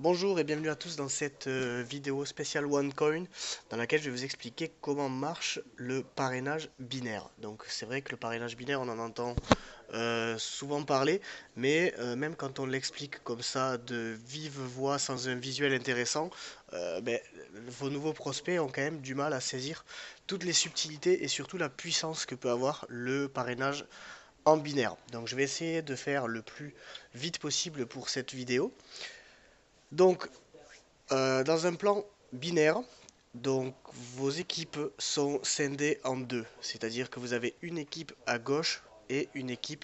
Bonjour et bienvenue à tous dans cette vidéo spéciale OneCoin dans laquelle je vais vous expliquer comment marche le parrainage binaire. Donc c'est vrai que le parrainage binaire on en entend souvent parler, mais même quand on l'explique comme ça de vive voix sans un visuel intéressant, vos nouveaux prospects ont quand même du mal à saisir toutes les subtilités et surtout la puissance que peut avoir le parrainage en binaire. Donc je vais essayer de faire le plus vite possible pour cette vidéo. Donc dans un plan binaire, donc vos équipes sont scindées en deux, c'est-à-dire que vous avez une équipe à gauche et une équipe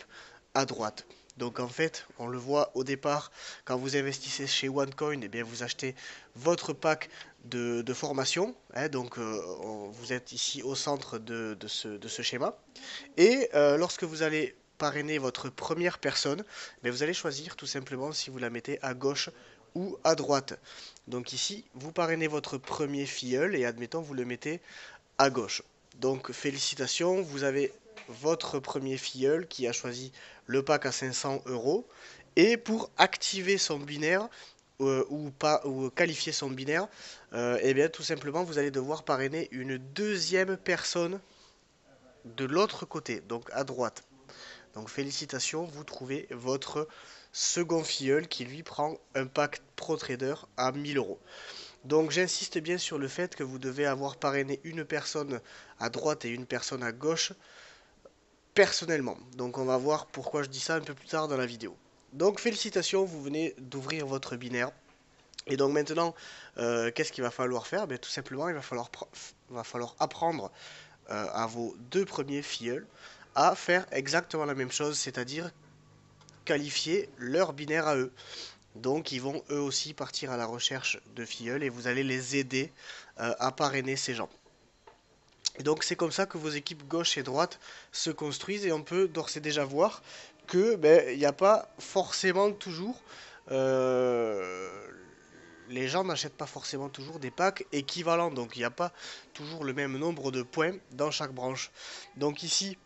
à droite. Donc en fait, on le voit au départ, quand vous investissez chez OneCoin, eh bien vous achetez votre pack de formation, hein, donc vous êtes ici au centre de ce schéma. Et lorsque vous allez parrainer votre première personne, mais vous allez choisir tout simplement si vous la mettez à gauche ou à droite. Donc ici, vous parrainez votre premier filleul et admettons vous le mettez à gauche. Donc félicitations, vous avez votre premier filleul qui a choisi le pack à 500 euros. Et pour activer son binaire, ou pas ou qualifier son binaire, eh bien tout simplement vous allez devoir parrainer une deuxième personne de l'autre côté, donc à droite. Donc félicitations, vous trouvez votre second filleul qui lui prend un pack Pro Trader à 1000 euros. Donc j'insiste bien sur le fait que vous devez avoir parrainé une personne à droite et une personne à gauche personnellement. Donc on va voir pourquoi je dis ça un peu plus tard dans la vidéo. Donc félicitations, vous venez d'ouvrir votre binaire. Et donc maintenant, qu'est-ce qu'il va falloir faire? Tout simplement, il va falloir apprendre à vos deux premiers filleuls à faire exactement la même chose, c'est-à-dire qualifier leur binaire à eux. Donc ils vont eux aussi partir à la recherche de filleuls et vous allez les aider à parrainer ces gens. Et donc c'est comme ça que vos équipes gauche et droite se construisent et on peut d'ores et déjà voir que il n'y a pas forcément toujours les gens n'achètent pas forcément toujours des packs équivalents, donc il n'y a pas toujours le même nombre de points dans chaque branche. Donc ici,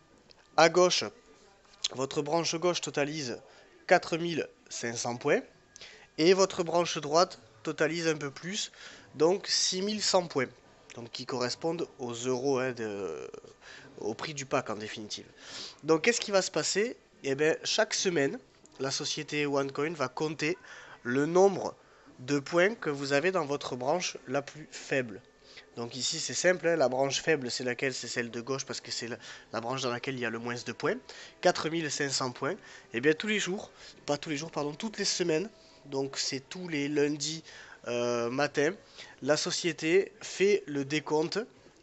à gauche, votre branche gauche totalise 4500 points et votre branche droite totalise un peu plus, donc 6100 points, donc qui correspondent aux euros, hein, au prix du pack en définitive. Donc qu'est-ce qui va se passer? Eh bien, chaque semaine, la société OneCoin va compter le nombre de points que vous avez dans votre branche la plus faible. Donc ici c'est simple, hein, la branche faible c'est laquelle? C'est celle de gauche parce que c'est la branche dans laquelle il y a le moins de points. 4500 points. Et bien tous les jours, pas tous les jours, pardon, toutes les semaines, donc c'est tous les lundis matin, la société fait le décompte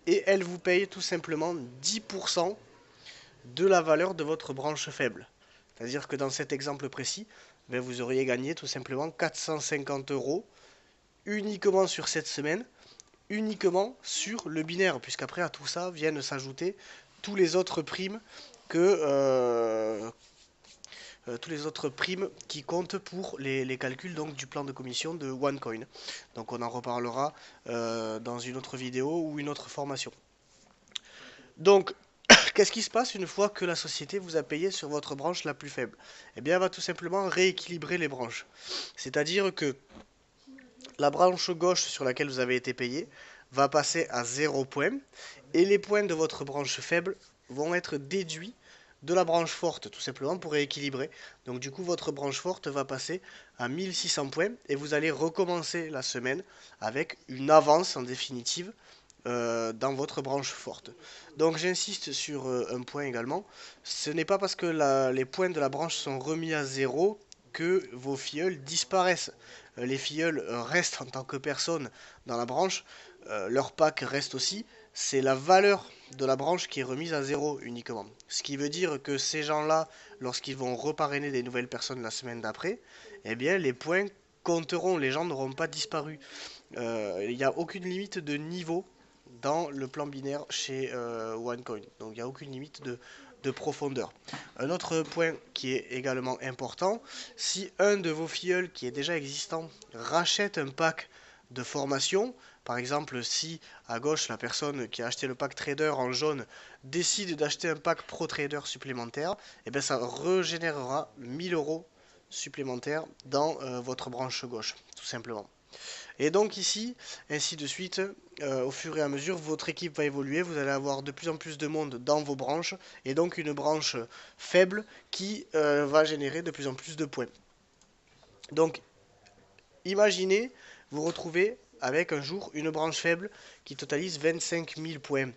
et elle vous paye tout simplement 10% de la valeur de votre branche faible. C'est-à-dire que dans cet exemple précis, vous auriez gagné tout simplement 450 euros uniquement sur cette semaine, uniquement sur le binaire, puisqu'après à tout ça viennent s'ajouter tous les autres primes tous les autres primes qui comptent pour les calculs donc, du plan de commission de OneCoin. Donc on en reparlera dans une autre vidéo ou une autre formation. Donc qu'est-ce qui se passe une fois que la société vous a payé sur votre branche la plus faible? Eh bien, elle va tout simplement rééquilibrer les branches. C'est-à-dire que la branche gauche sur laquelle vous avez été payé va passer à 0 points et les points de votre branche faible vont être déduits de la branche forte, tout simplement pour rééquilibrer. Donc du coup, votre branche forte va passer à 1600 points et vous allez recommencer la semaine avec une avance en définitive dans votre branche forte. Donc j'insiste sur un point également, ce n'est pas parce que les points de la branche sont remis à zéro que vos filleuls disparaissent. Les filleuls restent en tant que personne dans la branche, leur pack reste aussi, c'est la valeur de la branche qui est remise à zéro uniquement. Ce qui veut dire que ces gens-là, lorsqu'ils vont reparrainer des nouvelles personnes la semaine d'après, eh bien les points compteront, les gens n'auront pas disparu. Il n'y a aucune limite de niveau dans le plan binaire chez OneCoin. Donc il n'y a aucune limite de profondeur. Un autre point qui est également important, si un de vos filleuls qui est déjà existant rachète un pack de formation, par exemple si à gauche la personne qui a acheté le pack trader en jaune décide d'acheter un pack pro trader supplémentaire, et bien ça régénérera 1000 euros supplémentaires dans votre branche gauche, tout simplement. Et donc ici, ainsi de suite, au fur et à mesure, votre équipe va évoluer, vous allez avoir de plus en plus de monde dans vos branches, et donc une branche faible qui va générer de plus en plus de points. Donc imaginez vous retrouvez avec un jour une branche faible qui totalise 25 000 points.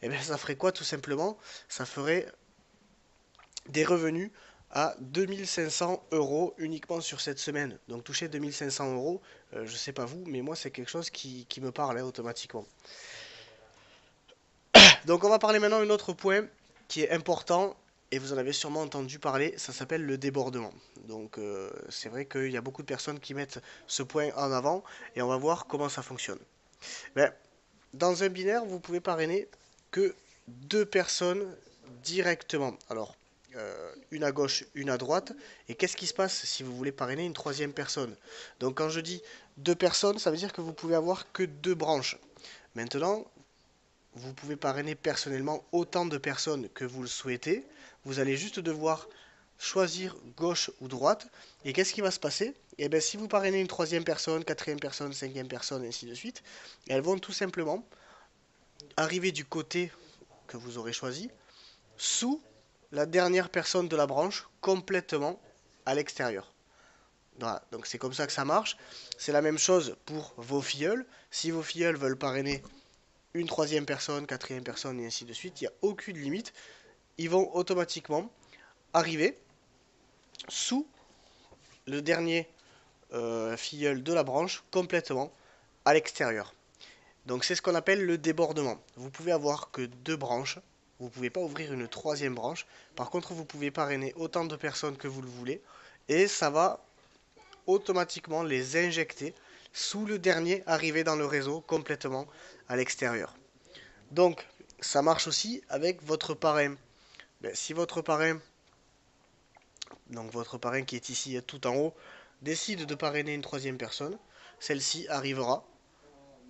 Et bien ça ferait quoi tout simplement? Ça ferait des revenus à 2500 euros uniquement sur cette semaine. Donc toucher 2500 euros, je sais pas vous, mais moi c'est quelque chose qui me parle automatiquement. Donc on va parler maintenant d'un autre point qui est important, et vous en avez sûrement entendu parler, ça s'appelle le débordement. Donc c'est vrai qu'il y a beaucoup de personnes qui mettent ce point en avant, et on va voir comment ça fonctionne. Ben, dans un binaire, vous pouvez parrainer que deux personnes directement. Alors, une à gauche, une à droite. Et qu'est-ce qui se passe si vous voulez parrainer une troisième personne? Donc quand je dis deux personnes, ça veut dire que vous pouvez avoir que deux branches. Maintenant, vous pouvez parrainer personnellement autant de personnes que vous le souhaitez. Vous allez juste devoir choisir gauche ou droite. Et qu'est-ce qui va se passer? Eh bien, si vous parrainez une troisième personne, quatrième personne, cinquième personne, et ainsi de suite, elles vont tout simplement arriver du côté que vous aurez choisi, sous la dernière personne de la branche, complètement à l'extérieur. Voilà, donc c'est comme ça que ça marche. C'est la même chose pour vos filleuls. Si vos filleuls veulent parrainer une troisième personne, quatrième personne, et ainsi de suite, il n'y a aucune limite. Ils vont automatiquement arriver sous le dernier filleul de la branche, complètement à l'extérieur. Donc c'est ce qu'on appelle le débordement. Vous pouvez avoir que deux branches, vous ne pouvez pas ouvrir une troisième branche. Par contre, vous pouvez parrainer autant de personnes que vous le voulez, et ça va automatiquement les injecter sous le dernier arrivé dans le réseau, complètement à l'extérieur. Donc ça marche aussi avec votre parrain. Ben, si votre parrain, donc votre parrain qui est ici tout en haut, décide de parrainer une troisième personne, celle-ci arrivera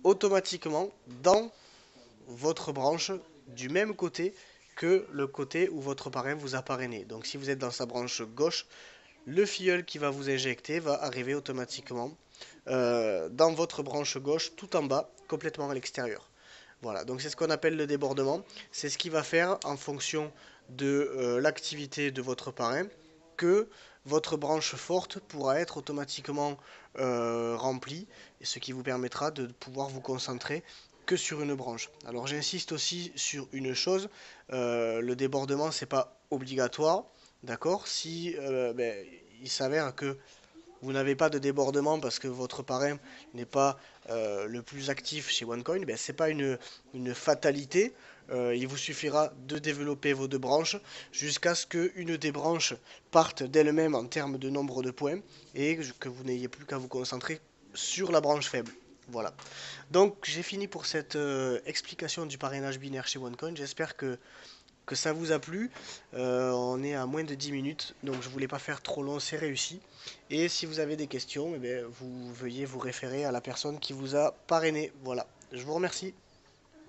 automatiquement dans votre branche du même côté que le côté où votre parrain vous a parrainé. Donc si vous êtes dans sa branche gauche, le filleul qui va vous injecter va arriver automatiquement dans votre branche gauche, tout en bas, complètement à l'extérieur. Voilà, donc c'est ce qu'on appelle le débordement. C'est ce qui va faire, en fonction de l'activité de votre parrain, que votre branche forte pourra être automatiquement remplie, et ce qui vous permettra de pouvoir vous concentrer que sur une branche. Alors j'insiste aussi sur une chose, le débordement c'est pas obligatoire, d'accord? Si il s'avère que vous n'avez pas de débordement parce que votre parrain n'est pas le plus actif chez OneCoin, ben, ce n'est pas une fatalité. Il vous suffira de développer vos deux branches jusqu'à ce qu'une des branches parte d'elle-même en termes de nombre de points et que vous n'ayez plus qu'à vous concentrer sur la branche faible. Voilà. Donc j'ai fini pour cette explication du parrainage binaire chez OneCoin. J'espère que ça vous a plu. On est à moins de 10 minutes, donc je voulais pas faire trop long, c'est réussi. Et si vous avez des questions, eh bien, vous veuillez vous référer à la personne qui vous a parrainé. Voilà, je vous remercie.